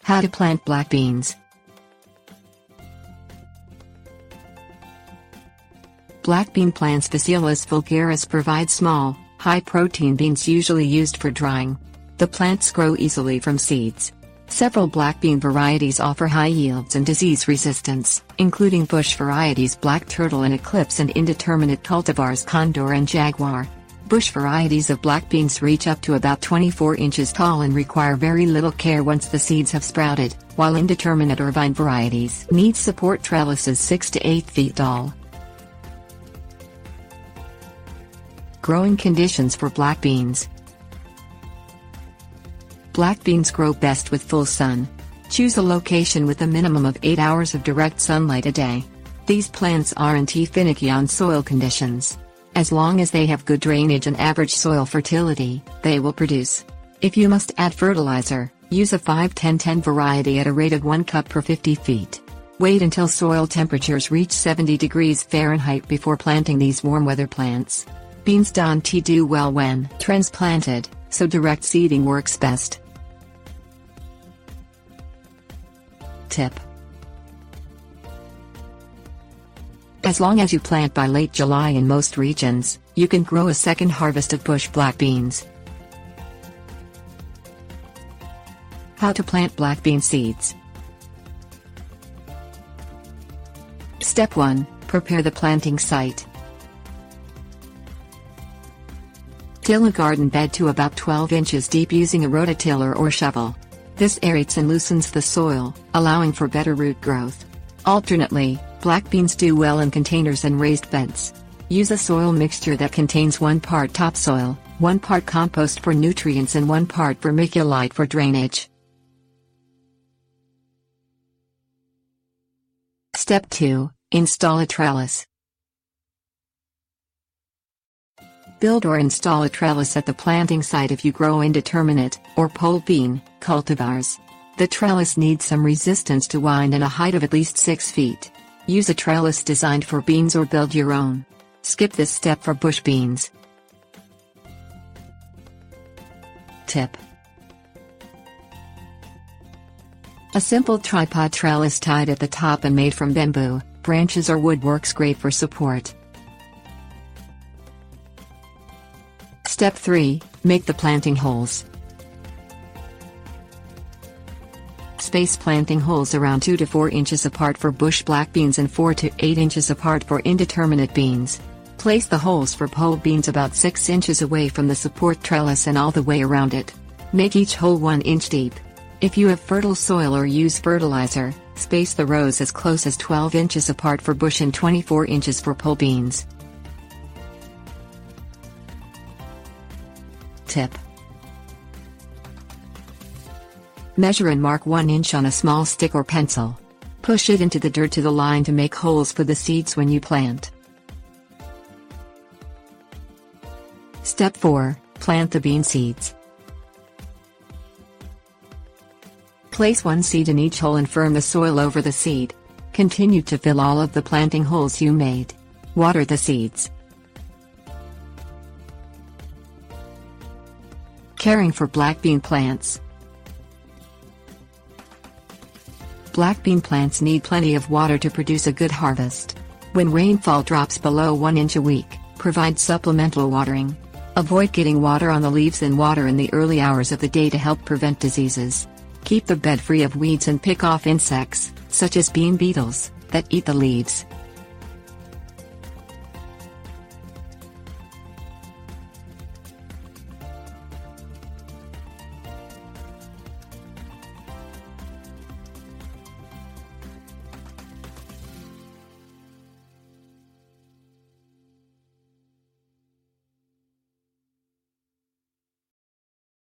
How to plant black beans. Black bean plants Phaceolus vulgaris provide small, high-protein beans usually used for drying. The plants grow easily from seeds. Several black bean varieties offer high yields and disease resistance, including bush varieties Black Turtle and Eclipse and indeterminate cultivars Condor and Jaguar. Bush varieties of black beans reach up to about 24 inches tall and require very little care once the seeds have sprouted, while indeterminate or vine varieties need support trellises 6 to 8 feet tall. Growing conditions for black beans. Black beans grow best with full sun. Choose a location with a minimum of 8 hours of direct sunlight a day. These plants aren't finicky on soil conditions. As long as they have good drainage and average soil fertility, they will produce. If you must add fertilizer, use a 5-10-10 variety at a rate of 1 cup per 50 feet. Wait until soil temperatures reach 70 degrees Fahrenheit before planting these warm weather plants. Beans don't do well when transplanted, so direct seeding works best. Tip: as long as you plant by late July in most regions, you can grow a second harvest of bush black beans. How to plant black bean seeds. Step 1. Prepare the planting site. Till a garden bed to about 12 inches deep using a rototiller or shovel. This aerates and loosens the soil, allowing for better root growth. Alternately, black beans do well in containers and raised beds. Use a soil mixture that contains 1 part topsoil, 1 part compost for nutrients and 1 part vermiculite for drainage. Step 2. Install a trellis. Build or install a trellis at the planting site if you grow indeterminate, or pole bean, cultivars. The trellis needs some resistance to wind and a height of at least 6 feet. Use a trellis designed for beans or build your own. Skip this step for bush beans. Tip: a simple tripod trellis tied at the top and made from bamboo, branches or wood works great for support. Step 3. Make the planting holes. Space planting holes around 2 to 4 inches apart for bush black beans and 4 to 8 inches apart for indeterminate beans. Place the holes for pole beans about 6 inches away from the support trellis and all the way around it. Make each hole 1 inch deep. If you have fertile soil or use fertilizer, space the rows as close as 12 inches apart for bush and 24 inches for pole beans. Tip: measure and mark 1 inch on a small stick or pencil. Push it into the dirt to the line to make holes for the seeds when you plant. Step 4. Plant the bean seeds. Place 1 seed in each hole and firm the soil over the seed. Continue to fill all of the planting holes you made. Water the seeds. Caring for black bean plants. Black bean plants need plenty of water to produce a good harvest. When rainfall drops below 1 inch a week, provide supplemental watering. Avoid getting water on the leaves and water in the early hours of the day to help prevent diseases. Keep the bed free of weeds and pick off insects, such as bean beetles, that eat the leaves.